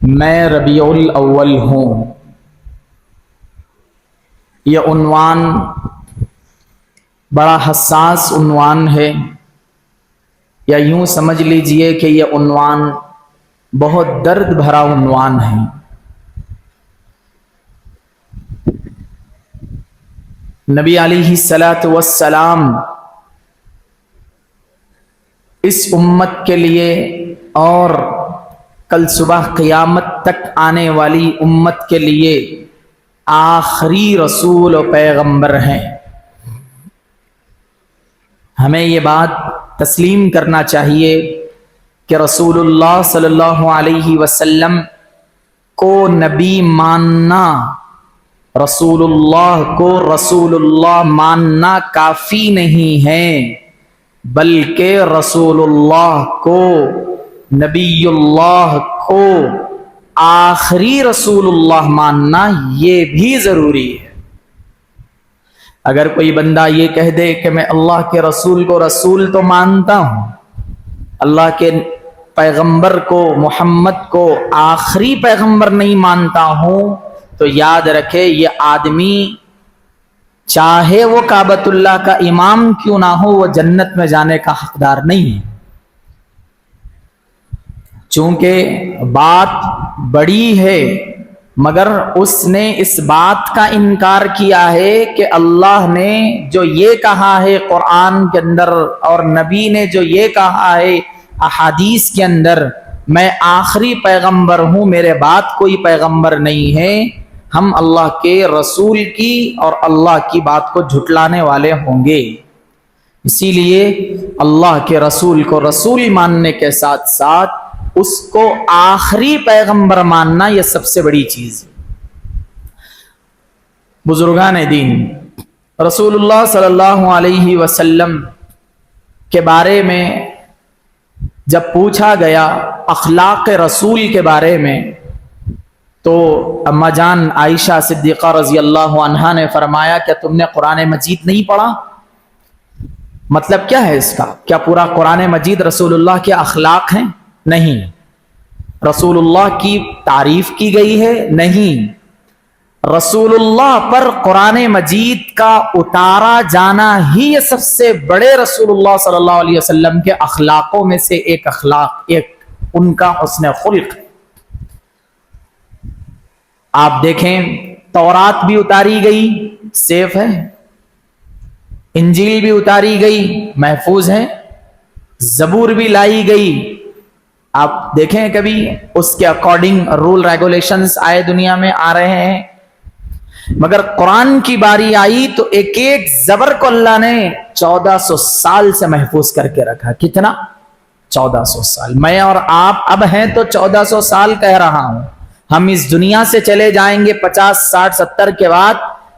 میں ربیع الاول ہوں. یہ عنوان بڑا حساس عنوان ہے، یا یوں سمجھ لیجئے کہ یہ عنوان بہت درد بھرا عنوان ہے. نبی علیہ الصلاۃ والسلام اس امت کے لیے اور کل صبح قیامت تک آنے والی امت کے لیے آخری رسول و پیغمبر ہیں. ہمیں یہ بات تسلیم کرنا چاہیے کہ رسول اللہ صلی اللہ علیہ وسلم کو نبی ماننا، رسول اللہ کو رسول اللہ ماننا کافی نہیں ہے، بلکہ رسول اللہ کو، نبی اللہ کو آخری رسول اللہ ماننا یہ بھی ضروری ہے. اگر کوئی بندہ یہ کہہ دے کہ میں اللہ کے رسول کو رسول تو مانتا ہوں، اللہ کے پیغمبر کو، محمد کو آخری پیغمبر نہیں مانتا ہوں، تو یاد رکھے یہ آدمی چاہے وہ کعبۃ اللہ کا امام کیوں نہ ہو، وہ جنت میں جانے کا حقدار نہیں ہے. چونکہ بات بڑی ہے، مگر اس نے اس بات کا انکار کیا ہے کہ اللہ نے جو یہ کہا ہے قرآن کے اندر اور نبی نے جو یہ کہا ہے احادیث کے اندر، میں آخری پیغمبر ہوں، میرے بعد کوئی پیغمبر نہیں ہے، ہم اللہ کے رسول کی اور اللہ کی بات کو جھٹلانے والے ہوں گے. اسی لیے اللہ کے رسول کو رسول ماننے کے ساتھ ساتھ اس کو آخری پیغمبر ماننا یہ سب سے بڑی چیز ہے. بزرگان دین رسول اللہ صلی اللہ علیہ وسلم کے بارے میں جب پوچھا گیا اخلاق رسول کے بارے میں، تو اما جان عائشہ صدیقہ رضی اللہ عنہا نے فرمایا کہ تم نے قرآن مجید نہیں پڑھا؟ مطلب کیا ہے اس کا؟ کیا پورا قرآن مجید رسول اللہ کے اخلاق ہیں؟ نہیں. رسول اللہ کی تعریف کی گئی ہے؟ نہیں. رسول اللہ پر قرآن مجید کا اتارا جانا ہی یہ سب سے بڑے رسول اللہ صلی اللہ علیہ وسلم کے اخلاقوں میں سے ایک اخلاق، ایک ان کا حسن خلق ہے. آپ دیکھیں تورات بھی اتاری گئی، سیف ہے، انجیل بھی اتاری گئی، محفوظ ہے، زبور بھی لائی گئی. آپ دیکھیں کبھی اس کے اکارڈنگ رول ریگولیشنز آئے دنیا میں آ رہے ہیں، مگر قرآن کی باری آئی تو ایک ایک زبر کو اللہ نے 1400 سال سے محفوظ کر کے رکھا. کتنا؟ 1400 سال. میں اور آپ اب ہیں تو 1400 سال کہہ رہا ہوں، ہم اس دنیا سے چلے جائیں گے 50 60 70 کے بعد،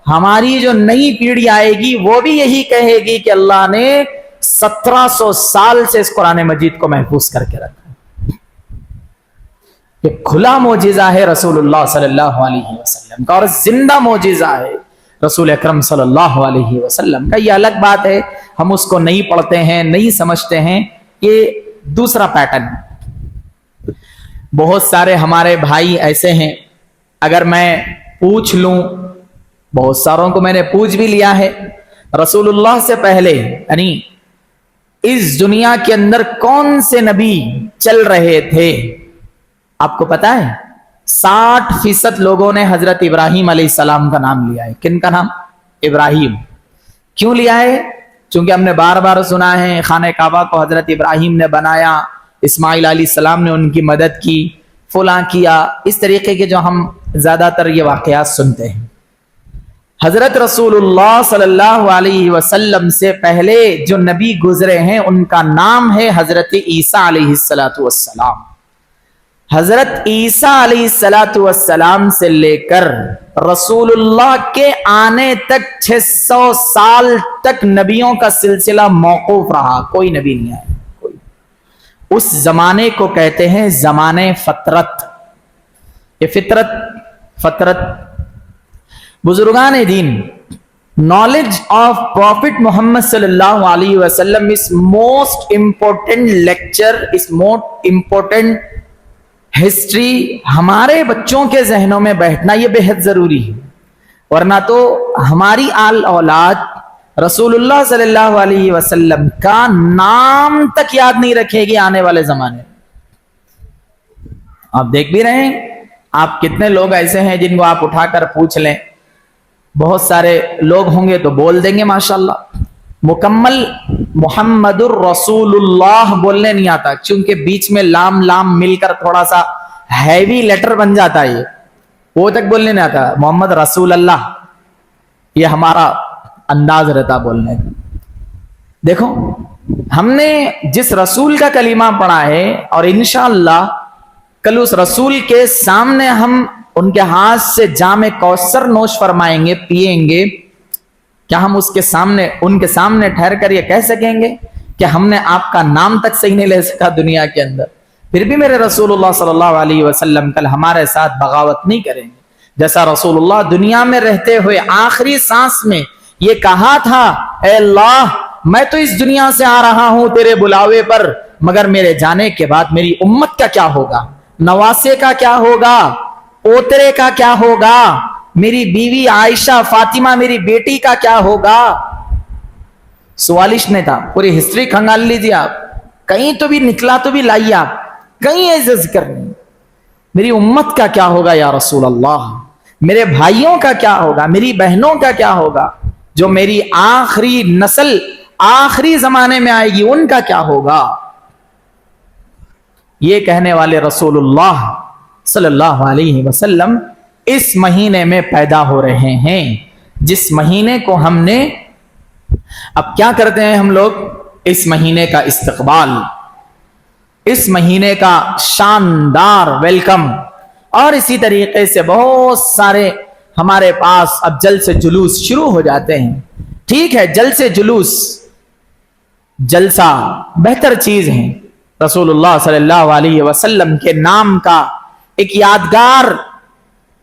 ہماری جو نئی پیڑھی آئے گی وہ بھی یہی کہے گی کہ اللہ نے 1700 سال سے اس قرآن مجید کو محفوظ کر کے رکھا. یہ کھلا معجزہ ہے رسول اللہ صلی اللہ علیہ وسلم کا، اور زندہ معجزہ ہے رسول اکرم صلی اللہ علیہ وسلم کا. یہ الگ بات ہے ہم اس کو نہیں پڑھتے ہیں، نہیں سمجھتے ہیں، یہ دوسرا پیٹرن. بہت سارے ہمارے بھائی ایسے ہیں، اگر میں پوچھ لوں، بہت ساروں کو میں نے پوچھ بھی لیا ہے، رسول اللہ سے پہلے یعنی اس دنیا کے اندر کون سے نبی چل رہے تھے؟ آپ کو پتا ہے 60% لوگوں نے حضرت ابراہیم علیہ السلام کا نام لیا ہے. کن کا نام؟ ابراہیم. کیوں لیا ہے؟ چونکہ ہم نے بار بار سنا ہے خانہ کعبہ کو حضرت ابراہیم نے بنایا، اسماعیل علیہ السلام نے ان کی مدد کی، فلاں کیا، اس طریقے کے جو ہم زیادہ تر یہ واقعات سنتے ہیں. حضرت رسول اللہ صلی اللہ علیہ وسلم سے پہلے جو نبی گزرے ہیں ان کا نام ہے حضرت عیسیٰ علیہ السلام. حضرت عیسیٰ علیہ السلام سے لے کر رسول اللہ کے آنے تک 600 سال تک نبیوں کا سلسلہ موقوف رہا، کوئی نبی نہیں آیا. اس زمانے کو کہتے ہیں زمانے فطرت. یہ فطرت بزرگان دین، knowledge of Prophet Muhammad صلی اللہ علیہ وسلم is most important lecture, is most important history ہمارے بچوں کے ذہنوں میں بیٹھنا یہ بے حد ضروری ہے، ورنہ تو ہماری آل اولاد رسول اللہ صلی اللہ علیہ وسلم کا نام تک یاد نہیں رکھے گی آنے والے زمانے میں۔ آپ دیکھ بھی رہے ہیں، آپ کتنے لوگ ایسے ہیں جن کو آپ اٹھا کر پوچھ لیں، بہت سارے لوگ ہوں گے تو بول دیں گے ماشاءاللہ، مکمل محمد الرسول اللہ بولنے نہیں آتا، چونکہ بیچ میں لام لام مل کر تھوڑا سا ہیوی لیٹر بن جاتا ہے، وہ تک بولنے نہیں آتا۔ محمد رسول اللہ یہ ہمارا انداز رہتا بولنے کا۔ دیکھو ہم نے جس رسول کا کلمہ پڑھا ہے، اور انشاءاللہ کل اس رسول کے سامنے ہم ان کے ہاتھ سے جام کوثر نوش فرمائیں گے، پیئیں گے، کیا ہم اس کے سامنے ان کے سامنے ٹھہر کر یہ کہہ سکیں گے کہ ہم نے آپ کا نام تک صحیح نہیں لے سکا دنیا کے اندر؟ پھر بھی میرے رسول اللہ صلی اللہ علیہ وسلم کل ہمارے ساتھ بغاوت نہیں کریں گے۔ جیسا رسول اللہ دنیا میں رہتے ہوئے آخری سانس میں یہ کہا تھا، اے اللہ میں تو اس دنیا سے آ رہا ہوں تیرے بلاوے پر، مگر میرے جانے کے بعد میری امت کا کیا ہوگا، نواسے کا کیا ہوگا، پوترے کا کیا ہوگا، میری بیوی عائشہ فاطمہ میری بیٹی کا کیا ہوگا؟ سوالش نہیں تھا، پوری ہسٹری کھنگال لیجیے آپ، کہیں تو بھی نکلا تو بھی لائیے آپ، کہیں ایسے ذکر نہیں۔ میری امت کا کیا ہوگا یا رسول اللہ، میرے بھائیوں کا کیا ہوگا، میری بہنوں کا کیا ہوگا، جو میری آخری نسل آخری زمانے میں آئے گی ان کا کیا ہوگا؟ یہ کہنے والے رسول اللہ صلی اللہ علیہ وسلم اس مہینے میں پیدا ہو رہے ہیں، جس مہینے کو ہم نے، اب کیا کرتے ہیں ہم لوگ، اس مہینے کا استقبال، اس مہینے کا شاندار ویلکم، اور اسی طریقے سے بہت سارے ہمارے پاس اب جلسے جلوس شروع ہو جاتے ہیں۔ ٹھیک ہے، جلسے جلوس، جلسہ بہتر چیز ہے، رسول اللہ صلی اللہ علیہ وسلم کے نام کا ایک یادگار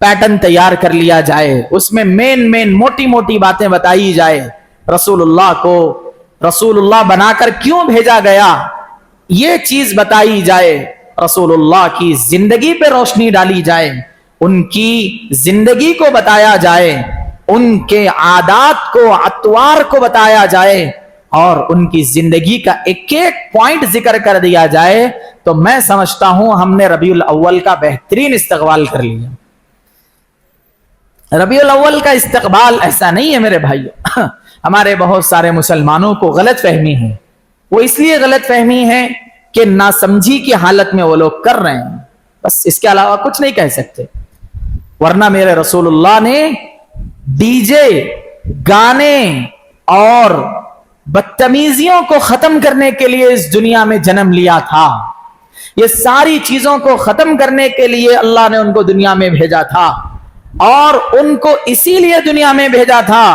پیٹرن تیار کر لیا جائے، اس میں مین موٹی موٹی باتیں بتائی جائے، رسول اللہ کو رسول اللہ بنا کر کیوں بھیجا گیا یہ چیز بتائی جائے، رسول اللہ کی زندگی پہ روشنی ڈالی جائے، ان کی زندگی کو بتایا جائے، ان کے عادات کو، اطوار کو بتایا جائے، اور ان کی زندگی کا ایک ایک پوائنٹ ذکر کر دیا جائے، تو میں سمجھتا ہوں ہم نے ربیع الاول کا بہترین استقبال کر لیا۔ ربیع الاول کا استقبال ایسا نہیں ہے میرے بھائیو، ہمارے بہت سارے مسلمانوں کو غلط فہمی ہے، وہ اس لیے غلط فہمی ہے کہ ناسمجھی کی حالت میں وہ لوگ کر رہے ہیں، بس اس کے علاوہ کچھ نہیں کہہ سکتے۔ ورنہ میرے رسول اللہ نے ڈی جے، گانے اور بدتمیزیوں کو ختم کرنے کے لیے اس دنیا میں جنم لیا تھا، یہ ساری چیزوں کو ختم کرنے کے لیے اللہ نے ان کو دنیا میں بھیجا تھا، اور ان کو اسی لیے دنیا میں بھیجا تھا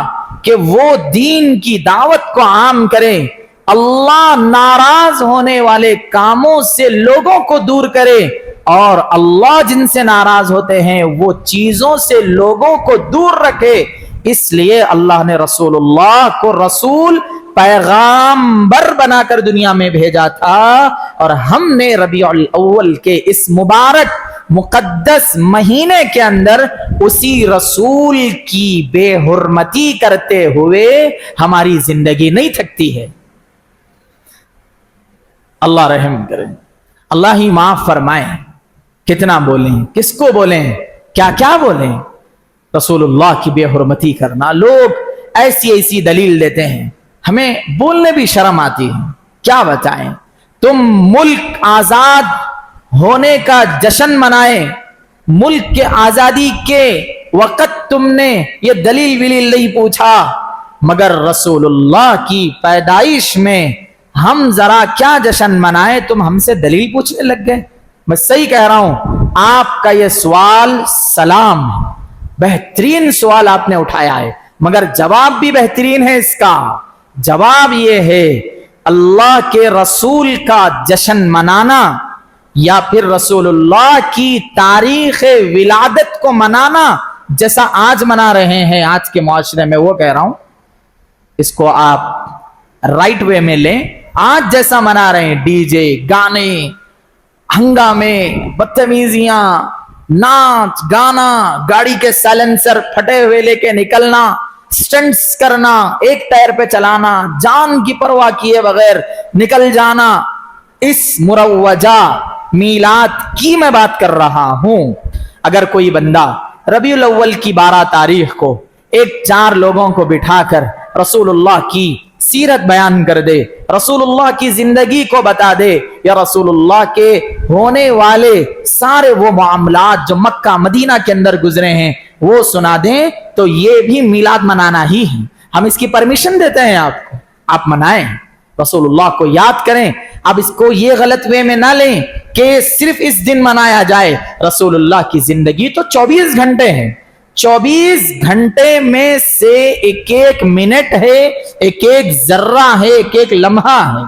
کہ وہ دین کی دعوت کو عام کریں، اللہ ناراض ہونے والے کاموں سے لوگوں کو دور کرے، اور اللہ جن سے ناراض ہوتے ہیں وہ چیزوں سے لوگوں کو دور رکھے۔ اس لیے اللہ نے رسول اللہ کو رسول، پیغامبر بنا کر دنیا میں بھیجا تھا، اور ہم نے ربیع الاول کے اس مبارک مقدس مہینے کے اندر اسی رسول کی بے حرمتی کرتے ہوئے ہماری زندگی نہیں تھکتی ہے۔ اللہ رحم کرے، اللہ ہی معاف فرمائے، کتنا بولیں، کس کو بولیں، کیا کیا بولیں، رسول اللہ کی بے حرمتی کرنا۔ لوگ ایسی ایسی دلیل دیتے ہیں، ہمیں بولنے بھی شرم آتی ہے، کیا بتائیں، تم ملک آزاد ہونے کا جشن منائے، ملک کے آزادی کے وقت تم نے یہ دلیل ولیل نہیں پوچھا، مگر رسول اللہ کی پیدائش میں ہم ذرا کیا جشن منائے، تم ہم سے دلیل پوچھنے لگ گئے۔ میں صحیح کہہ رہا ہوں، آپ کا یہ سوال سلام ہے، بہترین سوال آپ نے اٹھایا ہے، مگر جواب بھی بہترین ہے۔ اس کا جواب یہ ہے، اللہ کے رسول کا جشن منانا یا پھر رسول اللہ کی تاریخ ولادت کو منانا جیسا آج منا رہے ہیں آج کے معاشرے میں، وہ کہہ رہا ہوں اس کو آپ رائٹ وے میں لیں۔ آج جیسا منا رہے ہیں ڈی جے، گانے، हंगामे, बदतमीजियां, नाच गाना, गाड़ी के साइलेंसर फटे हुए लेके निकलना, स्टंट्स करना, एक टायर पे चलाना, जान की परवाह किए बगैर निकल जाना, इस मुरव्वजा मीलाद की मैं बात कर रहा हूं। अगर कोई बंदा रबीउल अव्वल की 12 तारीख को एक 4 लोगों को बिठाकर रसूलुल्लाह की सीरत बयान कर दे, रसूलुल्लाह की जिंदगी को बता दे, या रसूलुल्लाह के होने वाले सारे वो मामलात जो मक्का मदीना के अंदर गुजरे हैं वो सुना दें, तो ये भी मिलाद मनाना ही है। हम इसकी परमिशन देते हैं आपको, आप मनाएं, रसूलुल्लाह को याद करें। अब इसको ये गलत वे में ना लें कि सिर्फ इस दिन मनाया जाए। रसूलुल्लाह की जिंदगी तो 24 घंटे हैं, 24 घंटे में से एक एक मिनट है, एक एक जर्रा है, एक एक लम्हा है।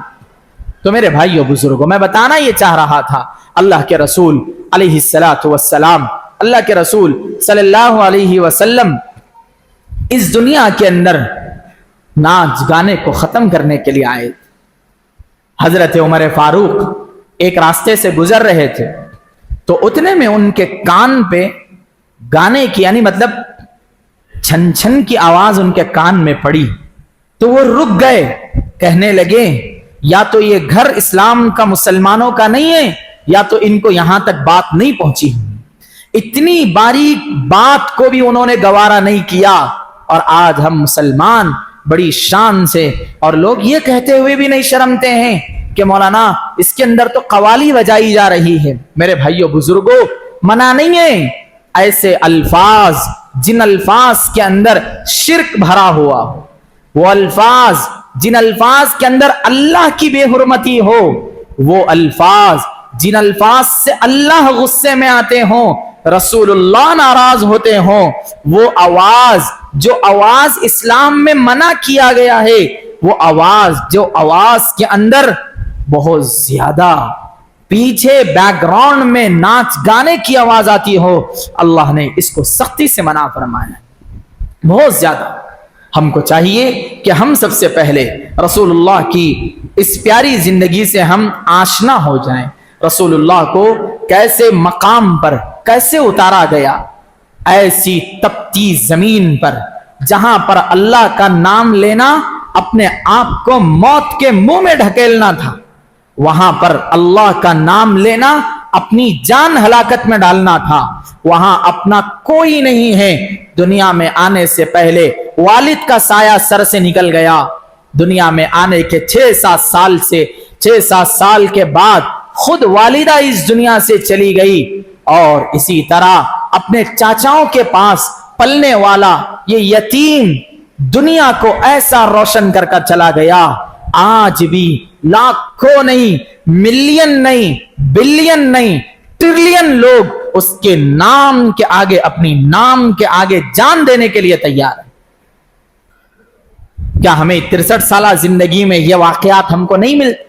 तो मेरे भाइयों बुजुर्गों, मैं बताना ये चाह रहा था, अल्लाह के रसूल अलैहिस्सलातु वस्सलाम, अल्लाह के रसूल सल्लल्लाहु अलैहि वसल्लम इस दुनिया के अंदर नाच गाने को खत्म करने के लिए आए। हजरत उमर फारूक एक रास्ते से गुजर रहे थे, तो उतने में उनके कान पे गाने की यानी मतलब छन छन की आवाज उनके कान में पड़ी, तो वो रुक गए, कहने लगे या तो ये घर इस्लाम का मुसलमानों का नहीं है, या तो इनको यहां तक बात नहीं पहुंची। इतनी बारीक बात को भी उन्होंने गवारा नहीं किया, और आज हम मुसलमान बड़ी शान से, और लोग ये कहते हुए भी नहीं शर्मते हैं कि मौलाना इसके अंदर तो कवाली बजाई जा रही है। मेरे भाइयों बुजुर्गों, मना नहीं है ऐसे अल्फाज जिन अल्फाज के अंदर शिर्क भरा हुआ हो, वो अल्फाज जिन अल्फाज के अंदर अल्लाह की बेहुरमती हो, वो अल्फाज जिन अल्फाज से अल्लाह गुस्से में आते हो, रसूलुल्लाह नाराज होते हो, वो आवाज जो आवाज इस्लाम में मना किया गया है, वो आवाज जो आवाज के अंदर बहुत ज्यादा पीछे बैकग्राउंड में नाच गाने की आवाज आती हो, अल्लाह ने इसको सख्ती से मना फरमाया, बहुत ज्यादा। हमको चाहिए कि हम सबसे पहले रसूलुल्लाह की इस प्यारी जिंदगी से हम आशना हो जाएं। रसूलुल्लाह को कैसे मकाम पर कैसे उतारा गया, ऐसी तपती जमीन पर जहां पर अल्लाह का नाम लेना अपने आप को मौत के मुंह में ढकेलना था, वहां पर अल्लाह का नाम लेना अपनी जान हलाकत में डालना था। वहां अपना कोई नहीं है। दुनिया में आने से पहले वालिद का साया सर से निकल गया, दुनिया में आने के 6-7 साल से 6-7 साल के बाद खुद वालिदा इस दुनिया से चली गई, और इसी तरह अपने चाचाओं के पास पलने वाला ये यतीम दुनिया को ऐसा रोशन कर चला गया। आज भी लाखों नहीं, मिलियन नहीं, बिलियन नहीं, ट्रिलियन लोग उसके नाम के आगे, अपनी नाम के आगे जान देने के लिए तैयार है। क्या हमें 63 साल जिंदगी में ये वाकयात हमको नहीं मिलते?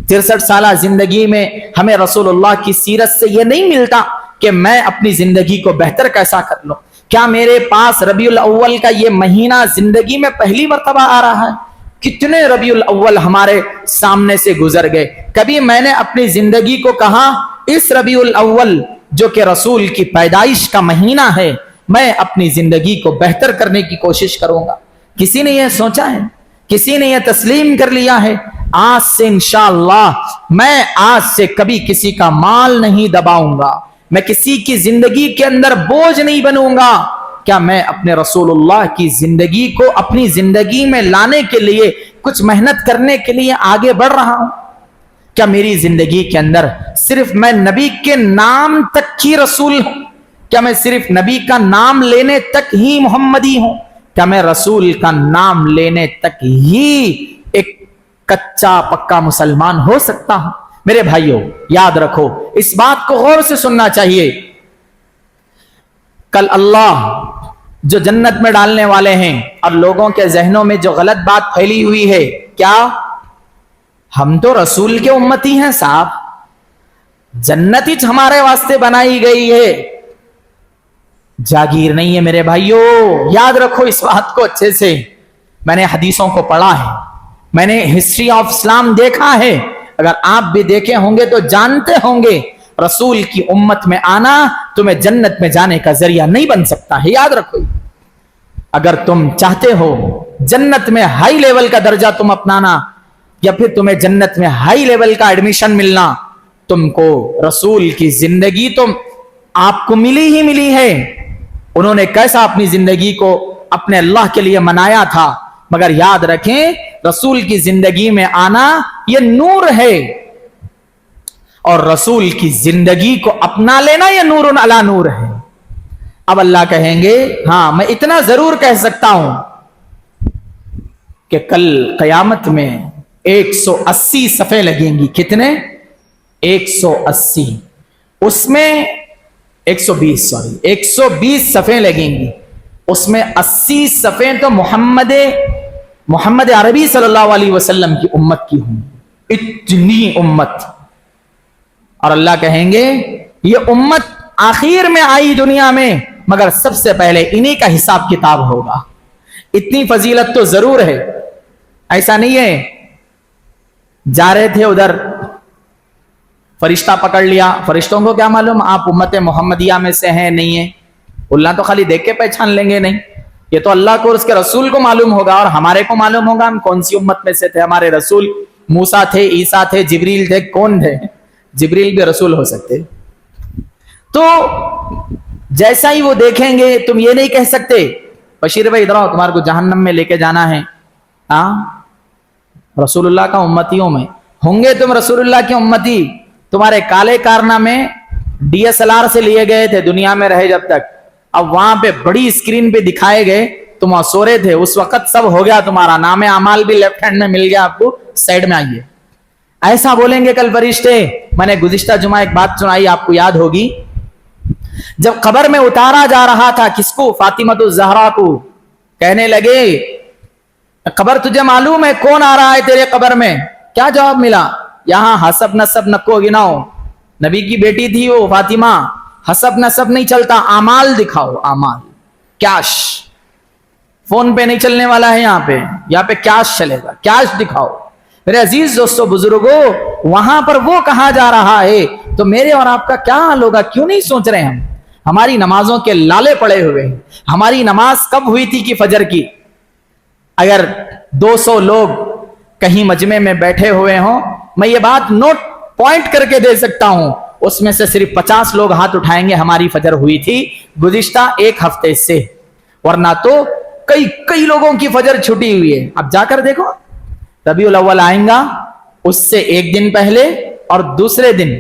63 साल जिंदगी में हमें रसूलुल्लाह की सीरत से ये नहीं मिलता कि मैं अपनी जिंदगी को बेहतर कैसा कर लूं? क्या मेरे पास रबीउल अव्वल का ये महीना जिंदगी में पहली मर्तबा आ रहा है? कितने रबीउल अव्वल हमारे सामने से गुजर गए। कभी मैंने अपनी जिंदगी को कहा इस रबीउल अव्वल जो कि रसूल की पैदाइश का महीना है, मैं अपनी जिंदगी को बेहतर करने की कोशिश करूंगा? किसी ने यह सोचा है? किसी ने यह तस्लीम कर लिया है? आज से इंशाअल्लाह मैं आज से कभी किसी का माल नहीं दबाऊंगा, मैं किसी की जिंदगी के अंदर बोझ नहीं बनूंगा। क्या मैं अपने रसूलुल्लाह की जिंदगी को अपनी जिंदगी में लाने के लिए कुछ मेहनत करने के लिए आगे बढ़ रहा हूं? क्या मेरी जिंदगी के अंदर सिर्फ मैं नबी के नाम तक ही रसूल हूं? क्या मैं सिर्फ नबी का नाम लेने तक ही मोहम्मदी हूं? क्या मैं रसूल का नाम लेने तक ही एक कच्चा पक्का मुसलमान हो सकता हूं? मेरे भाइयों याद रखो, इस बात को गौर से सुनना चाहिए। कल अल्लाह जो जन्नत में डालने वाले हैं, और लोगों के जहनों में जो गलत बात फैली हुई है, क्या हम तो रसूल के उम्मती हैं साहब, जन्नत ही हमारे वास्ते बनाई गई है, जागीर नहीं है। मेरे भाइयों याद रखो इस बात को अच्छे से। मैंने हदीसों को पढ़ा है, मैंने हिस्ट्री ऑफ इस्लाम देखा है। اگر آپ بھی دیکھے ہوں گے تو جانتے ہوں گے رسول کی امت میں آنا تمہیں جنت میں جانے کا ذریعہ نہیں بن سکتا ہے. یاد رکھو, اگر تم چاہتے ہو جنت میں ہائی لیول کا درجہ تم اپنانا یا پھر تمہیں جنت میں ہائی لیول کا ایڈمیشن ملنا, تم کو رسول کی زندگی تو آپ کو ملی ہی ملی ہے. انہوں نے کیسا اپنی زندگی کو اپنے اللہ کے لیے منایا تھا, مگر یاد رکھیں رسول کی زندگی میں آنا یہ نور ہے, اور رسول کی زندگی کو اپنا لینا یہ نور علی نور ہے. اب اللہ کہیں گے ہاں میں اتنا ضرور کہہ سکتا ہوں کہ کل قیامت میں 180 صفیں لگیں گی. کتنے؟ 180. اس میں 120 صفیں لگیں گی. اس میں 80 صفیں تو محمد عربی صلی اللہ علیہ وسلم کی امت کی ہوں. اتنی امت. اور اللہ کہیں گے یہ امت آخر میں آئی دنیا میں, مگر سب سے پہلے انہی کا حساب کتاب ہوگا. اتنی فضیلت تو ضرور ہے. ایسا نہیں ہے جا رہے تھے ادھر فرشتہ پکڑ لیا, فرشتوں کو کیا معلوم آپ امت محمدیہ میں سے ہیں نہیں ہیں. اللہ تو خالی دیکھ کے پہچان لیں گے نہیں, یہ تو اللہ کو اور اس کے رسول کو معلوم ہوگا, اور ہمارے کو معلوم ہوگا ہم کون سی امت میں سے تھے. ہمارے رسول موسیٰ تھے, عیسیٰ تھے, جبریل تھے. کون تھے؟ جبریل بھی رسول ہو سکتے. تو جیسا ہی وہ دیکھیں گے تم یہ نہیں کہہ سکتے بشیر بھائی ادھر آؤ تمہارے کو جہنم میں لے کے جانا ہے. رسول اللہ کا امتیوں میں ہوں گے تم, رسول اللہ کی امتی. تمہارے کالے کارنامے DSLR سے لیے گئے تھے دنیا میں رہے جب تک, اب وہاں پہ بڑی اسکرین پہ دکھائے گئے, تم وہاں سو رہے تھے, اس وقت سب ہو گیا, تمہارا نام اعمال بھی لیفٹ ہینڈ میں مل گیا آپ کو, سائڈ میں آئیے. ایسا بولیں گے کل فرشتے. میں نے گزشتہ جمعہ ایک بات سنائی, آپ کو یاد ہوگی, جب قبر میں اتارا جا رہا تھا کس کو؟ فاطمہ الزہرا کو. کہنے لگے قبر تجھے معلوم ہے کون آ رہا ہے تیرے قبر میں؟ کیا جواب ملا؟ یہاں حسب نسب نکو گناؤ. نبی کی بیٹی تھی وہ فاطمہ, حسب نسب نہیں چلتا, اعمال دکھاؤ. اعمال, کیش. فون پہ نہیں چلنے والا ہے یہاں پہ کیش چلے گا. کیش دکھاؤ. میرے عزیز دوستو بزرگوں, وہاں پر وہ کہا جا رہا ہے تو میرے اور آپ کا کیا حال ہوگا؟ کیوں نہیں سوچ رہے ہم؟ ہماری نمازوں کے لالے پڑے ہوئے ہیں. ہماری نماز کب ہوئی تھی کہ فجر کی؟ اگر 200 لوگ کہیں مجمع میں بیٹھے ہوئے ہوں, میں یہ بات نوٹ پوائنٹ کر کے دے سکتا ہوں, اس میں سے صرف 50 لوگ ہاتھ اٹھائیں گے ہماری فجر ہوئی تھی گزشتہ 1 ہفتے سے, ورنہ تو کئی لوگوں کی فجر چھٹی ہوئی ہے. اب جا کر دیکھو, ربیع الاول آئیں گا, اس سے 1 دن پہلے اور دوسرے دن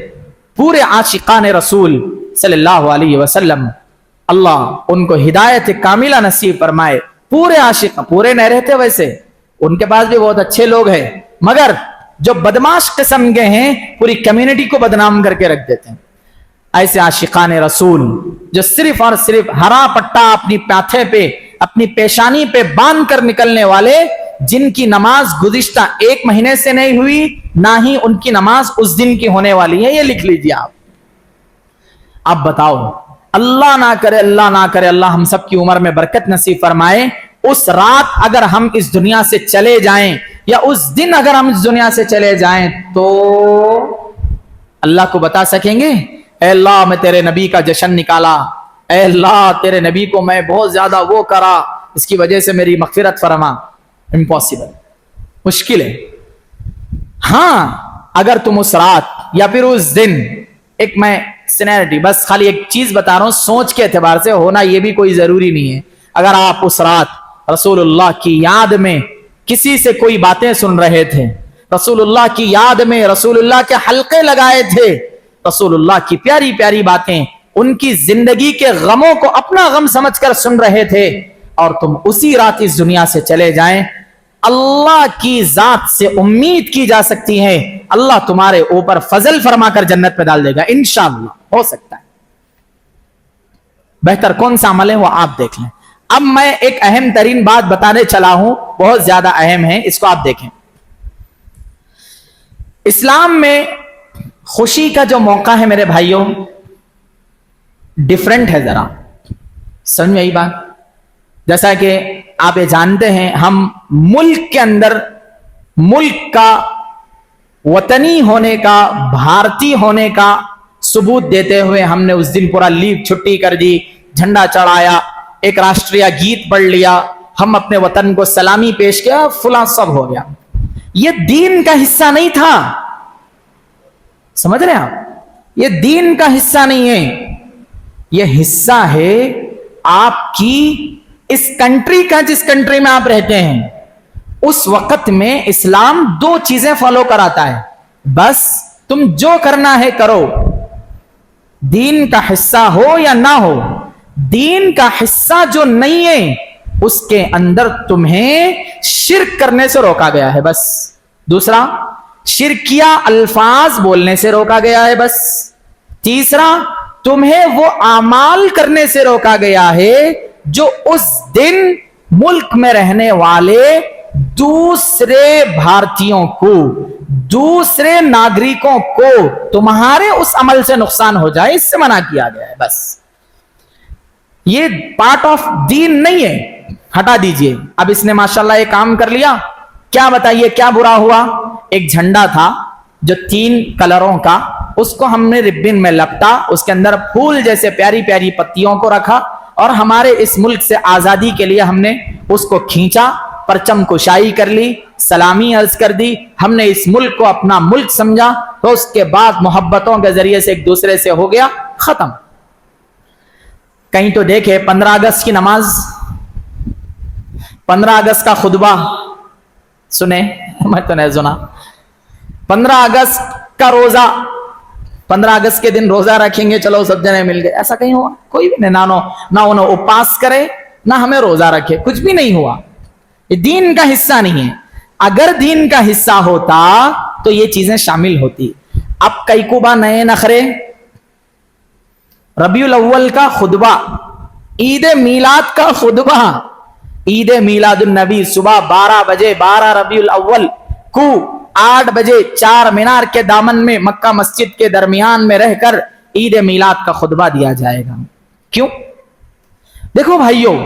پورے عاشقان رسول صلی اللہ علیہ وسلم, اللہ ان کو ہدایت کاملہ نصیب فرمائے. پورے عاشق, پورے نہیں رہتے ویسے, ان کے پاس بھی بہت اچھے لوگ ہیں, مگر جو بدماش قسم کے ہیں پوری کمیونٹی کو بدنام کر کے رکھ دیتے ہیں. ایسے عاشقان رسول جو صرف اور صرف ہرا پٹا اپنی پاتھے پہ, اپنی پیشانی پہ باندھ کر نکلنے والے, جن کی نماز گزشتہ 1 مہینے سے نہیں ہوئی, نہ ہی ان کی نماز اس دن کی ہونے والی ہے. یہ لکھ لیجیے آپ. اب بتاؤ, اللہ نہ کرے اللہ ہم سب کی عمر میں برکت نصیب فرمائے, اس رات اگر ہم اس دنیا سے چلے جائیں, یا اس دن اگر ہم اس دنیا سے چلے جائیں, تو اللہ کو بتا سکیں گے اے اللہ میں تیرے نبی کا جشن نکالا, اے اللہ تیرے نبی کو میں بہت زیادہ وہ کرا, اس کی وجہ سے میری مغفرت فرما؟ امپاسبل, مشکل ہے. ہاں اگر تم اس رات یا پھر اس دن, ایک میں سینیرٹی بس خالی ایک چیز بتا رہا ہوں, سوچ کے اعتبار سے ہونا یہ بھی کوئی ضروری نہیں ہے, اگر آپ اس رات رسول اللہ کی یاد میں کسی سے کوئی باتیں سن رہے تھے, رسول اللہ کی یاد میں رسول اللہ کے حلقے لگائے تھے, رسول اللہ کی پیاری پیاری باتیں, ان کی زندگی کے غموں کو اپنا غم سمجھ کر سن رہے تھے, اور تم اسی رات اس دنیا سے چلے جائیں, اللہ کی ذات سے امید کی جا سکتی ہے اللہ تمہارے اوپر فضل فرما کر جنت میں ڈال دے گا انشاءاللہ. ہو سکتا ہے. بہتر کون سا عمل ہے وہ آپ دیکھ لیں. اب میں ایک اہم ترین بات بتانے چلا ہوں, بہت زیادہ اہم ہے, اس کو آپ دیکھیں. اسلام میں خوشی کا جو موقع ہے میرے بھائیوں ڈیفرنٹ ہے. ذرا سمجھ میں آئی بات؟ جیسا کہ آپ یہ جانتے ہیں, ہم ملک کے اندر ملک کا वतनी होने का, भारतीय होने का सबूत देते हुए हमने उस दिन पूरा लीव छुट्टी कर दी, झंडा चढ़ाया, एक राष्ट्रीय गीत पढ़ लिया, हम अपने वतन को सलामी पेश किया, फुला सब हो गया। ये दीन का हिस्सा नहीं था, समझ रहे हैं आप? ये दीन का हिस्सा नहीं है, ये हिस्सा है आपकी इस कंट्री का, जिस कंट्री में आप रहते हैं। उस वक्त में इस्लाम दो चीजें फॉलो कराता है, बस तुम जो करना है करो, दीन का हिस्सा हो या ना हो। दीन का हिस्सा जो नहीं है उसके अंदर तुम्हें शिर्क करने से रोका गया है, बस। दूसरा, शिरकिया अल्फाज बोलने से रोका गया है, बस। तीसरा, तुम्हें वो आमाल करने से रोका गया है जो उस दिन मुल्क में रहने वाले दूसरे भारतीयों को, दूसरे नागरिकों को तुम्हारे उस अमल से नुकसान हो जाए, इससे मना किया गया है, बस। ये पार्ट ऑफ दीन नहीं है, हटा दीजिए। अब इसने माशाल्लाह ये काम कर लिया, क्या बताइए क्या बुरा हुआ? एक झंडा था जो 3 कलरों का, उसको हमने रिब्बिन में लपटा, उसके अंदर फूल जैसे प्यारी प्यारी पत्तियों को रखा और हमारे इस मुल्क से आजादी के लिए हमने उसको खींचा, परचम कुशाई कर ली, सलामी अर्ज कर दी, हमने इस मुल्क को अपना मुल्क समझा। तो उसके बाद मोहब्बतों के जरिए से एक दूसरे से हो गया खत्म। कहीं तो देखे 15 अगस्त की नमाज, 15 अगस्त का खुतबा सुने? मैं तो नहीं सुना। 15 अगस्त का रोजा, 15 अगस्त के दिन रोजा रखेंगे, चलो सब जने मिल गए, ऐसा कहीं हुआ? कोई भी नहीं, ना उन्हें उपवास करे ना हमें रोजा रखे, कुछ भी नहीं हुआ। ये दीन का हिस्सा नहीं है। अगर दीन का हिस्सा होता तो ये चीजें शामिल होती। अब कैकुबा नए नखरे, रबीउल अव्वल का खुतबा, ईद मीलाद का खुतबा, ईद मीलादुन नबी सुबह 12 बजे 12 रबीउल अव्वल को 8 बजे 4 मीनार के दामन में मक्का मस्जिद के दरमियान में रहकर ईद मीलाद का खुतबा दिया जाएगा। क्यों? देखो भाइयों,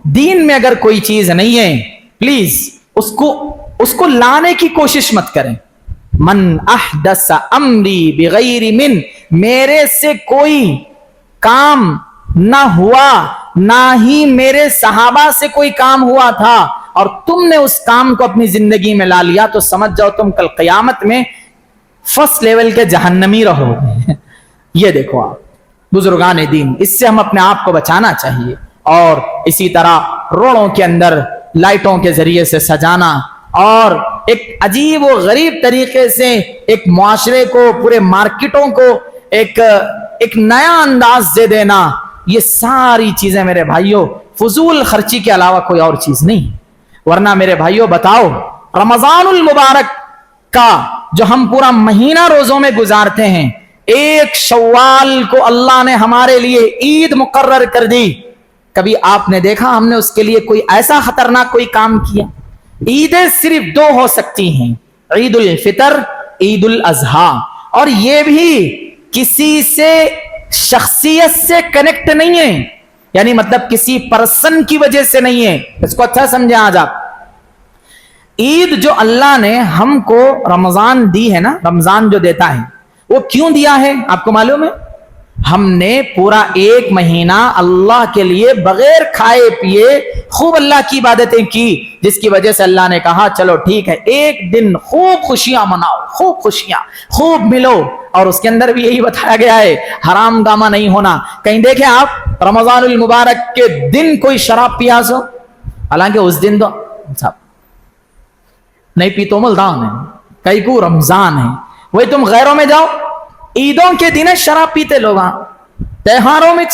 दीन में अगर कोई चीज नहीं है, प्लीज उसको लाने की कोशिश मत करें। मन अहदस अमरी बिगैरि मिन, मेरे से कोई काम ना हुआ, ना ही मेरे सहाबा से कोई काम हुआ था, और तुमने उस काम को अपनी जिंदगी में ला लिया, तो समझ जाओ तुम कल क़यामत में फर्स्ट लेवल के जहन्नमी रहोगे। ये देखो आप बुजुर्गान दीन, इससे हम अपने आप को बचाना चाहिए। और इसी तरह रोडों के अंदर लाइटों के जरिए से सजाना और एक अजीब व गरीब तरीके से एक मुआशरे को, पूरे मार्केटों को एक नया अंदाज दे देना, ये सारी चीजें मेरे भाइयों फजूल खर्ची के अलावा कोई और चीज नहीं। वरना मेरे भाइयों बताओ, रमजानुल मुबारक का जो हम पूरा महीना रोजों में गुजारते हैं, 1 शव्वाल को अल्लाह ने हमारे लिए ईद मुकर्रर कर दी। कभी आपने देखा हमने उसके लिए कोई ऐसा खतरनाक कोई काम किया? ईदें सिर्फ 2 हो सकती हैं, ईद उल फितर, ईद उल अजहा, और ये भी किसी से शख्सियत से कनेक्ट नहीं है, यानी मतलब किसी पर्सन की वजह से नहीं है। इसको अच्छा समझे आज आप। ईद जो अल्लाह ने हमको रमजान दी है ना, रमजान जो देता है वो क्यों दिया है आपको मालूम है? हमने पूरा 1 महीना अल्लाह के लिए बगैर खाए पिए खूब अल्लाह की इबादतें की, जिसकी वजह से अल्लाह ने कहा चलो ठीक है, एक दिन खूब खुशियां मनाओ, खूब खुशियां, खूब मिलो। और उसके अंदर भी यही बताया गया है, हराम गामा नहीं होना। कहीं देखे आप रमजानुल मुबारक के दिन कोई शराब पिया सो? हालांकि उस दिन तो साहब नहीं पी तो मुल्तान है, कई को रमजान है। वही तुम गैरों में जाओ, ईदों के दिन शराब पीते लोग, त्योहारों में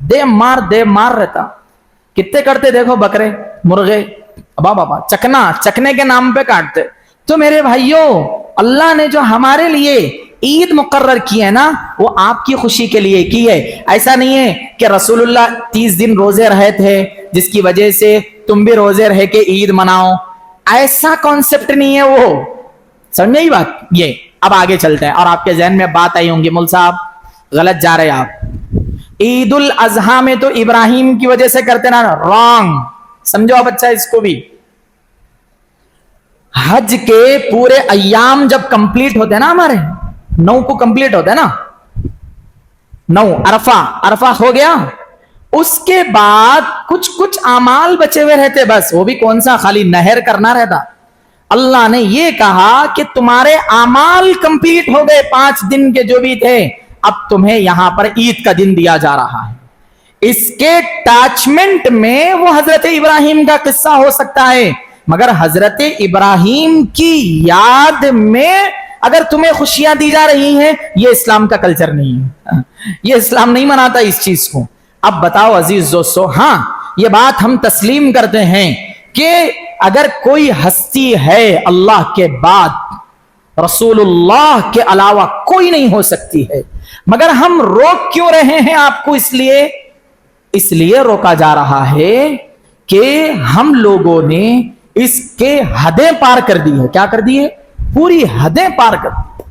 दे मार रहता। कितने करते देखो, बकरे मुर्गे बाबा चखने के नाम पे काटते। तो मेरे भाइयों, अल्लाह ने जो हमारे लिए ईद मुकर्रर की है ना, वो आपकी खुशी के लिए की है। ऐसा नहीं है कि रसूलुल्लाह 30 दिन रोजे रहे थे जिसकी वजह से तुम भी रोजे रह के ईद मनाओ, ऐसा कॉन्सेप्ट नहीं है वो। समझे ही बात? ये अब आगे चलते हैं। और आपके जहन में बात आई होंगी, मुल साहब गलत जा रहे आप, ईद उल अजहा में तो इब्राहिम की वजह से करते ना, रॉन्ग समझो आप। अच्छा इसको भी हज के पूरे अय्याम जब कंप्लीट होते हैं ना, हमारे 9 को कंप्लीट होते हैं ना, 9 अरफा हो गया, उसके बाद कुछ कुछ अमाल बचे हुए रहते, बस वो भी कौन सा, खाली नहर करना रहता। अल्लाह ने ये कहा कि तुम्हारे अमाल कंप्लीट हो गए 5 दिन के जो भी थे, अब तुम्हें यहां पर ईद का दिन दिया जा रहा है। इसके अटैचमेंट में वो हजरत इब्राहिम का किस्सा हो सकता है, मगर हजरत इब्राहिम की याद में अगर तुम्हें खुशियां दी जा रही हैं, ये इस्लाम का कल्चर नहीं है, ये इस्लाम नहीं मनाता इस चीज को। अब बताओ अजीज दोस्तों, हाँ ये बात हम तस्लीम करते हैं कि अगर कोई हस्ती है अल्लाह के बाद, रसूलुल्लाह के अलावा कोई नहीं हो सकती है, मगर हम रोक क्यों रहे हैं आपको? इसलिए रोका जा रहा है कि हम लोगों ने इसके हदें पार कर दी है। क्या कर दी है? पूरी हदें पार कर दी।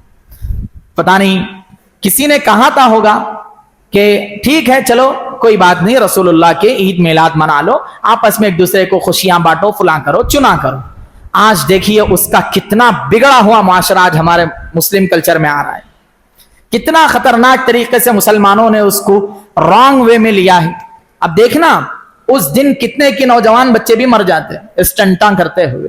पता नहीं किसी ने कहा था होगा कि ठीक है चलो कोई बात नहीं, रसूलुल्लाह के ईद मिलाद मना लो, आपस में एक दूसरे को खुशियां बांटो, फुला करो, चुना करो। आज देखिए उसका कितना बिगड़ा हुआ मुआशरा आज हमारे मुस्लिम कल्चर में आ रहा है, कितना खतरनाक तरीके से मुसलमानों ने उसको रॉन्ग वे में लिया है। अब देखना उस दिन कितने के नौजवान बच्चे भी मर जाते हैं स्टंटा करते हुए।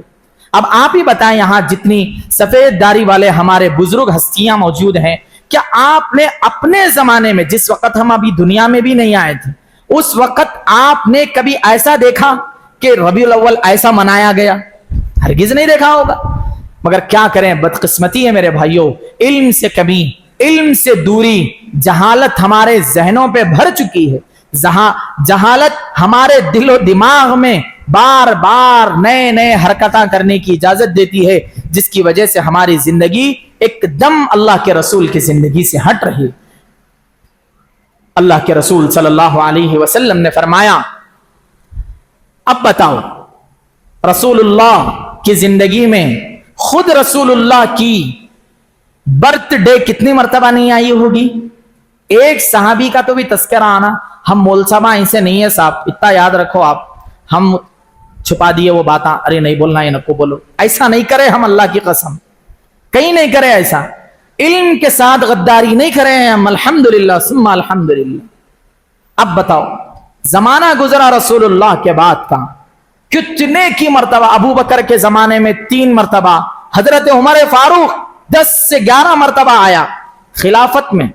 अब आप ही बताएं, यहां जितनी सफेद दाढ़ी वाले हमारे बुजुर्ग हस्तियां मौजूद हैं, क्या आपने अपने जमाने में, जिस वक्त हम अभी दुनिया में भी नहीं आए थे, उस वक्त आपने कभी ऐसा देखा कि रबीउल अव्वल ऐसा मनाया गया? हरगिज नहीं देखा होगा। मगर क्या करें, बदकिस्मती है मेरे भाइयों, इल्म से कमी, इल्म से दूरी, जहालत हमारे जहनों पे भर चुकी है। जहालत हमारे दिलो दिमाग में बार बार नए नए हरकतां करने की इजाजत देती है, जिसकी वजह से हमारी जिंदगी एकदम अल्लाह के रसूल की जिंदगी से हट रही। अल्लाह के रसूल सल्लल्लाहु अलैहि वसल्लम ने फरमाया, अब बताओ रसूलुल्लाह की जिंदगी में खुद रसूलुल्लाह की बर्थडे कितनी मर्तबा नहीं आई होगी? एक सहाबी का तो भी तस्करा आना, हम मौलसाबा ऐसे नहीं है साहब, इतना याद रखो आप, हम छुपा दिए वो बात, अरे नहीं बोलना है नको बोलो, ऐसा नहीं करे हम, अल्लाह की कसम कहीं नहीं करे ऐसा। इल्म के साथ गद्दारी नहीं करे हैं हम, अल्हम्दुलिल्लाह सुम्मा अल्हम्दुलिल्लाह। अब बताओ जमाना गुजरा रसूलुल्लाह के बाद का, कितने की मर्तबा, अबू बकर के जमाने में 3 मर्तबा, हजरत उमर फारूक 10 से 11 मर्तबा आया खिलाफत में,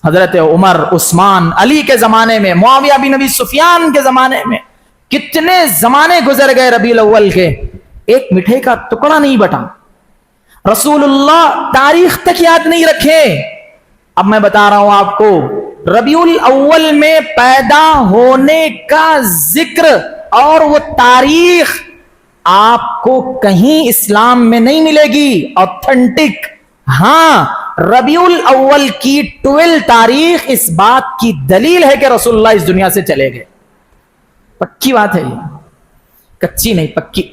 हजरत उमर, उस्मान, अली के जमाने में, मुआविया बिन अबी सुफियान के जमाने में, कितने जमाने गुजर गए रबीउल अव्वल के, एक मिठाई का टुकड़ा नहीं बटा। रसूलुल्लाह तारीख तक याद नहीं रखे। अब मैं बता रहा हूं आपको, रबीउल अव्वल में पैदा होने का जिक्र और वो तारीख आपको कहीं इस्लाम में नहीं मिलेगी ऑथेंटिक। हां, रबीउल अव्वल की 12 तारीख इस बात की दलील है कि रसूलुल्लाह इस दुनिया से चले गए। पक्की बात है ये, कच्ची नहीं पक्की।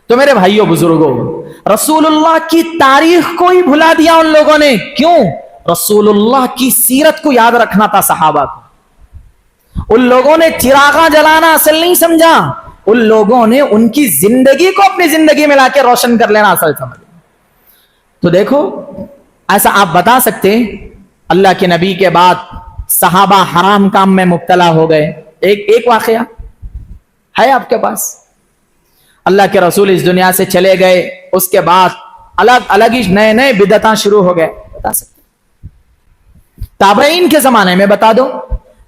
तो मेरे भाइयों बुजुर्गों, रसूलुल्लाह की तारीख को ही भुला दिया उन लोगों ने। क्यों? रसूलुल्लाह की सीरत को याद रखना था सहाबा को। उन लोगों ने चिरागा जलाना असल नहीं समझा, उन लोगों ने उनकी जिंदगी को अपनी जिंदगी में लाके रोशन कर लेना असल समझ। तो देखो, ऐसा आप बता सकते अल्लाह के नबी के बाद सहाबा हराम काम में मुब्तला हो गए? एक वाकया है आपके पास? अल्लाह के रसूल इस दुनिया से चले गए, उसके बाद अलग अलग ही नए नए बिदअतां शुरू हो गए, बता सकते? ताबईन के जमाने में बता दो,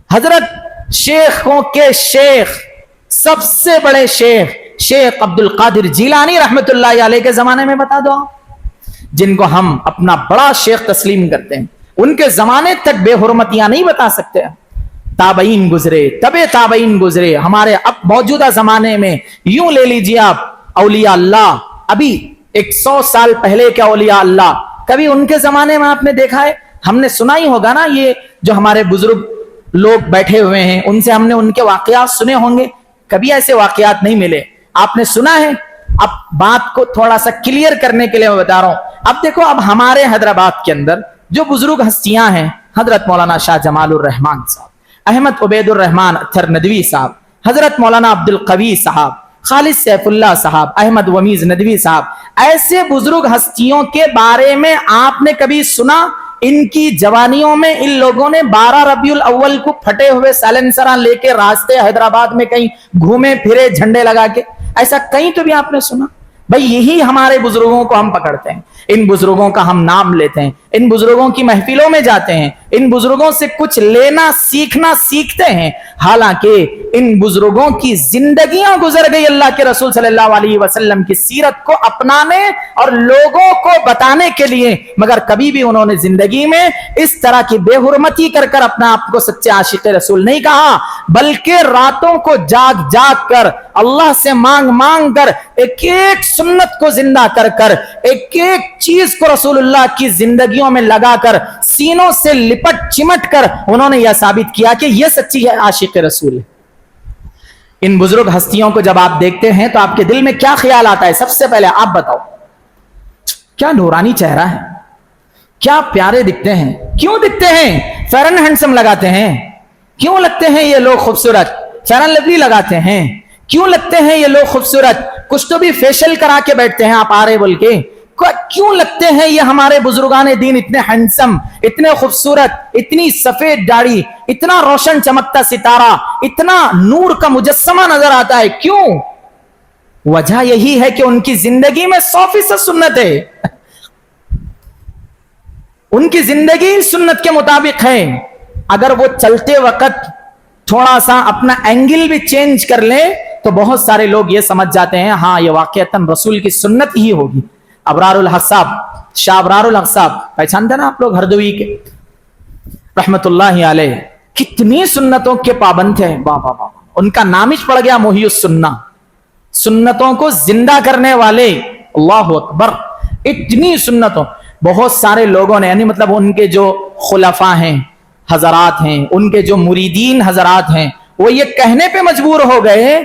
हजरत शेखों के शेख, सबसे बड़े शेख अब्दुल कादिर जीलानी रहमतुल्लाह अलैह के जमाने में बता दो, जिनको हम अपना बड़ा शेख तस्लीम करते हैं, उनके जमाने तक बेहुरमतियां नहीं बता सकते। ताबईन गुजरे, तबे ताबईन गुजरे, हमारे अब मौजूदा जमाने में यूं ले लीजिए आप, औलिया अल्लाह, अभी 100 साल पहले के औलिया अल्लाह, कभी उनके जमाने में आपने देखा है? हमने सुना ही होगा ना, ये जो हमारे बुजुर्ग लोग बैठे हुए हैं उनसे हमने उनके वाकयात सुने होंगे, कभी ऐसे वाकयात नहीं मिले। आपने सुना है? अब बात को थोड़ा सा क्लियर करने के लिए मैं बता रहा हूं। अब देखो, अब हमारे हैदराबाद के अंदर जो बुजुर्ग हस्तियां हैं, हजरत मौलाना शाह जमालुर रहमान साहब, अहमद उबैदुर रहमान अत्थर नदवी साहब, हजरत मौलाना अब्दुल कवी साहब, खालिद सैफुल्लाह साहब, अहमद वमीज नदवी साहब, ऐसे बुजुर्ग हस्तियों के बारे में आपने कभी सुना? इनकी जवानियों में इन लोगों ने 12 रबीउल अव्वल को फटे हुए साइलेंसर लेके रास्ते हैदराबाद में कहीं घूमे फिरे झंडे लगा के, ऐसा कहीं तो भी आपने सुना? भाई यही हमारे बुजुर्गों को हम पकड़ते हैं, इन बुजुर्गों का हम नाम लेते हैं, इन बुजुर्गों की महफिलों में जाते हैं, इन बुजुर्गों से कुछ लेना सीखना सीखते हैं, हालांकि इन बुजुर्गों की जिंदगियां गुजर गई अल्लाह के रसूल सल्लल्लाहु अलैहि वसल्लम की सीरत को अपनाने और लोगों को बताने के लिए, मगर कभी भी उन्होंने जिंदगी में इस तरह की बेहुरमती कर कर अपने आप को सच्चे आशिक रसूल नहीं कहा, बल्कि रातों को जाग जाग कर अल्लाह से मांग मांग कर एक एक सुन्नत को जिंदा कर कर एक एक चीज को रसूलुल्लाह की जिंदगियों में लगाकर सीनों से लिपट चिमट कर उन्होंने यह साबित किया कि यह सच्ची है आशिक रसूल है। इन बुजुर्ग हस्तियों को जब आप देखते हैं तो आपके दिल में क्या ख्याल आता है? सबसे पहले आप बताओ, क्या नूरानी चेहरा है, क्या प्यारे दिखते हैं, क्यों दिखते हैं? फेयर एंड हैंडसम लगाते हैं, क्यों लगते हैं ये लोग खूबसूरत? फेयर एंड लवली लगाते हैं, क्यों लगते हैं ये लोग खूबसूरत? कुछ तो भी फेशियल करा के बैठते हैं आप आ रहे बोल के, क्यों लगते हैं ये हमारे बुजुर्गाने दीन इतने हैंडसम, इतने खूबसूरत, इतनी सफेद दाढ़ी, इतना रोशन चमकता सितारा, इतना नूर का मुजस्समा नजर आता है? क्यों? वजह यही है कि उनकी जिंदगी में 100% सुन्नत है, उनकी जिंदगी सुन्नत के मुताबिक है। अगर वो चलते वक्त थोड़ा सा अपना एंगल भी चेंज कर ले तो बहुत सारे लोग ये समझ जाते हैं हाँ ये वाकईतन रसूल की सुन्नत ही होगी। अबरारुल हक साहब, शाह अबरारुल हक साहब पहचानते ना आप लोग, हरदोई के रहमतुल्लाहि अलैह, कितनी सुन्नतों के पाबंद थे। वाह वाह वाह, उनका नाम ही पड़ गया मुहियुस सुन्ना, सुन्नतों को जिंदा करने वाले। अल्लाह अकबर, इतनी सुन्नतों। बहुत सारे लोगों ने, यानी मतलब उनके जो खुलफा हैं, हजरात हैं, उनके जो मुरीदीन हजरात हैं, वो ये कहने पे मजबूर हो गए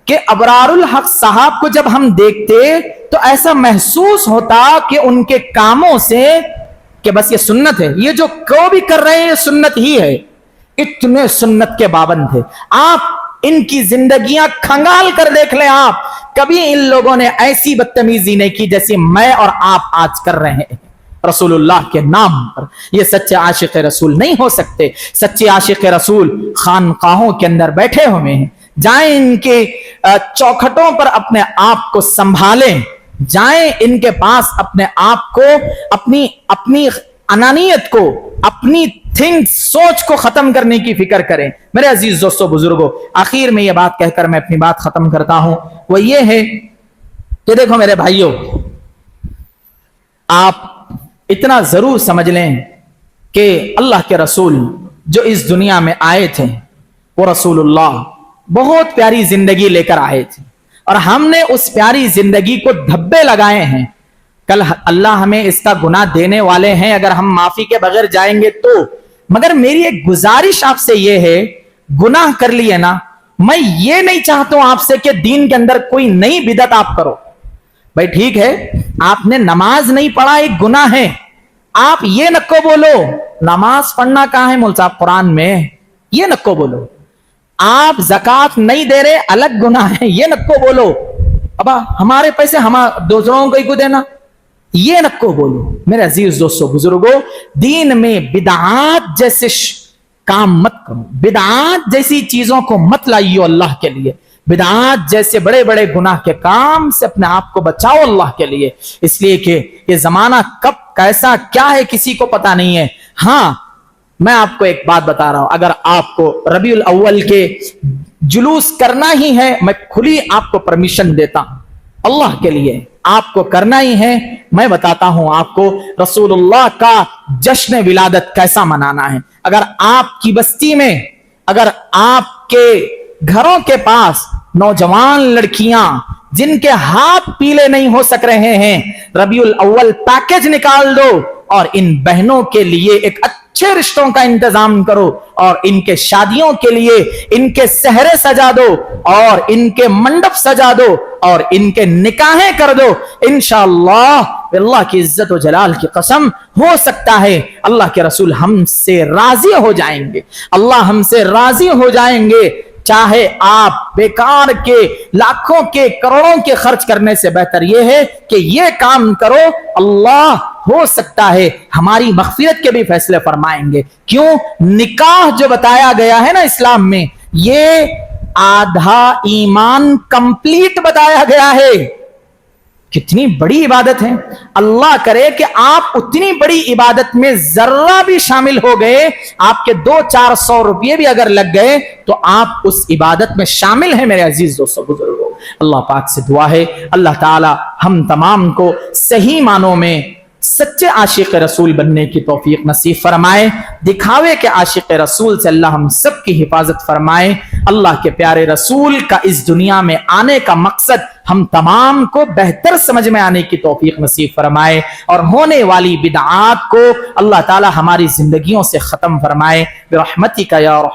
कि अबरारुल हक साहब को जब हम देखते तो ऐसा महसूस होता कि उनके कामों से कि बस ये सुन्नत है, ये जो को भी कर रहे हैं ये सुन्नत ही है। इतने सुन्नत के पाबंद थे। आप इनकी जिंदगियां खंगाल कर देख लें, आप कभी इन लोगों ने ऐसी बदतमीजी नहीं की जैसी मैं और आप आज कर रहे हैं रसूलुल्लाह के नाम पर। ये सच्चे आशिक रसूल नहीं हो सकते। सच्चे आशिक रसूल खानकाहों के अंदर बैठे हुए हैं, जाएं इनके चौखटों पर अपने आप को संभालें, जाएं इनके पास अपने आप को, अपनी अनानियत को, अपनी सोच को खत्म करने की फिक्र करें। मेरे अजीज दोस्तों बुजुर्गों, आखिर में यह बात कहकर मैं अपनी बात खत्म करता हूं, वो ये है कि देखो मेरे भाइयों, आप इतना जरूर समझ लें कि अल्लाह के रसूल जो इस दुनिया में आए थे वो रसूलुल्लाह बहुत प्यारी जिंदगी लेकर आए थे और हमने उस प्यारी जिंदगी को धब्बे लगाए हैं। कल अल्लाह हमें इसका गुनाह देने वाले हैं अगर हम माफी के बगैर जाएंगे तो। मगर मेरी एक गुजारिश आपसे ये है, गुनाह कर लिए ना, मैं ये नहीं चाहता हूं आपसे कि दीन के अंदर कोई नई बिदअत आप करो। भाई ठीक है, आपने नमाज नहीं पढ़ा, एक गुनाह है, आप ये नको बोलो नमाज पढ़ना कहां है मौलवी साहब कुरान में, ये नको बोलो। आप ज़कात नहीं दे रहे, अलग गुनाह है, ये नको बोलो। अब हमारे पैसे हम दूसरों को ही को देना, ये नको बोलो। मेरे अजीज दोस्तों बुजुर्गों, दीन में बिदआत जैसे काम मत करो, बिदआत जैसी चीजों को मत लाइयो अल्लाह के लिए। बिदआत जैसे बड़े बड़े गुनाह के काम से अपने आप को बचाओ अल्लाह के लिए, इसलिए कि ये जमाना कब कैसा क्या है किसी को पता नहीं है। हाँ, मैं आपको एक बात बता रहा हूं, अगर आपको रबीउल अव्वल के जुलूस करना ही है, मैं खुली आपको परमिशन देता हूं, अल्लाह के लिए आपको करना ही है। मैं बताता हूं आपको रसूलुल्लाह का जश्न विलादत कैसा मनाना है। अगर आपकी बस्ती में, अगर आपके घरों के पास नौजवान लड़कियां जिनके हाथ पीले नहीं हो सक रहे हैं, रबीउल अव्वल पैकेज निकाल दो और इन बहनों के लिए एक अच्छे रिश्तों का इंतजाम करो और इनके शादियों के लिए इनके सहरे सजा दो और इनके मंडप सजा दो और इनके निकाहें कर दो। इंशाअल्लाह अल्लाह की इज्जत और जलाल की कसम, हो सकता है अल्लाह के रसूल हमसे राजी हो जाएंगे, अल्लाह हमसे राजी हो जाएंगे چاہے آپ بیکار کے لاکھوں کے کروڑوں کے خرچ کرنے سے بہتر یہ ہے کہ یہ کام کرو، اللہ ہو سکتا ہے ہماری مغفرت کے بھی فیصلے فرمائیں گے۔ کیوں؟ نکاح جو بتایا گیا ہے نا اسلام میں، یہ آدھا ایمان کمپلیٹ بتایا گیا ہے۔ کتنی بڑی عبادت ہے، اللہ کرے کہ آپ اتنی بڑی عبادت میں ذرہ بھی شامل ہو گئے، آپ کے 200-400 روپے بھی اگر لگ گئے تو آپ اس عبادت میں شامل ہیں۔ میرے عزیز دوستو بزرگوں، اللہ پاک سے دعا ہے اللہ تعالی ہم تمام کو صحیح معنوں میں سچے عاشق رسول بننے کی توفیق نصیب فرمائے، دکھاوے کے عاشق رسول سے اللہ ہم سب کی حفاظت فرمائے۔ اللہ کے پیارے رسول کا اس دنیا میں آنے کا مقصد ہم تمام کو بہتر سمجھ میں آنے کی توفیق نصیب فرمائے، اور ہونے والی بدعات کو اللہ تعالی ہماری زندگیوں سے ختم فرمائے برحمتک یا رحمت۔